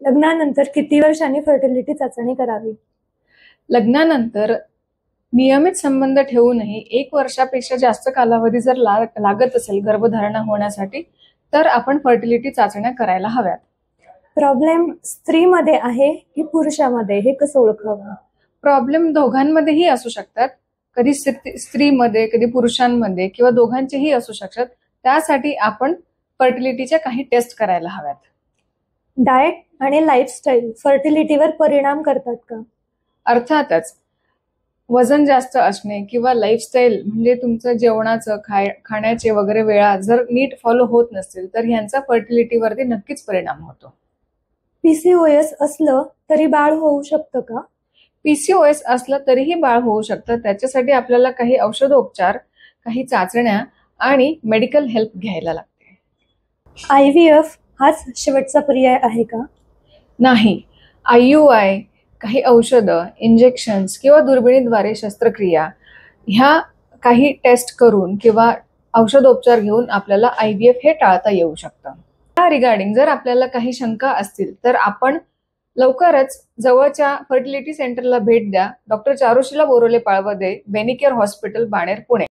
लग्नानंतर किती वर्षांनी फर्टिलिटी चाचणी करावी? लग्नानंतर नियमित संबंध ठेवूनही 1 वर्षापेक्षा जास्त कालावधी जर लागत असेल गर्भधारणा होण्यासाठी तर आपण फर्टिलिटी चाचण्या करायला हव्यात. प्रॉब्लेम स्त्रीमध्ये आहे की पुरुषामध्ये हे कसं ओळखावं? प्रॉब्लेम दोघांमध्येही असू शकतात, कधी स्त्रीमध्ये कधी पुरुषांमध्ये किंवा दोघांचेही असू शकतात. त्यासाठी आपण फर्टिलिटीच्या काही टेस्ट करायला हव्यात. डाएट आणि लाईफस्टाईल फर्टिलिटीवर परिणाम करतात का? अर्थातच वजन जास्त असणे किंवा लाईफस्टाईल म्हणजे तुमचं जेवणाचं खाण्याचे वगैरे वेळा जर नीट फॉलो होत नसतील तर ह्यांचा फर्टिलिटीवरती नक्कीच परिणाम होतो. पीसीओएस असलं तरी बाळ होऊ शकतं का? पीसीओएस असलं तरीही बाळ होऊ शकतं. त्याच्यासाठी आपल्याला काही औषधोपचार, काही चाचण्या आणि मेडिकल हेल्प घ्यायला लागते. IVF हाच शेवटचा पर्याय आहे का? नाही, IUI, काही औषधं, इंजेक्शन्स किंवा दुर्बिणीद्वारे शस्त्रक्रिया ह्या काही टेस्ट करून किंवा औषधोपचार घेऊन आपल्याला IVF हे टाळता येऊ शकतं. या रिगार्डिंग जर आपल्याला काही शंका असतील तर आपण लवकरच जवळच्या फर्टिलिटी सेंटरला भेट द्या. Doctor Charushila Borole पाळवदे, बेनिकेअर hospital, Baner, Pune.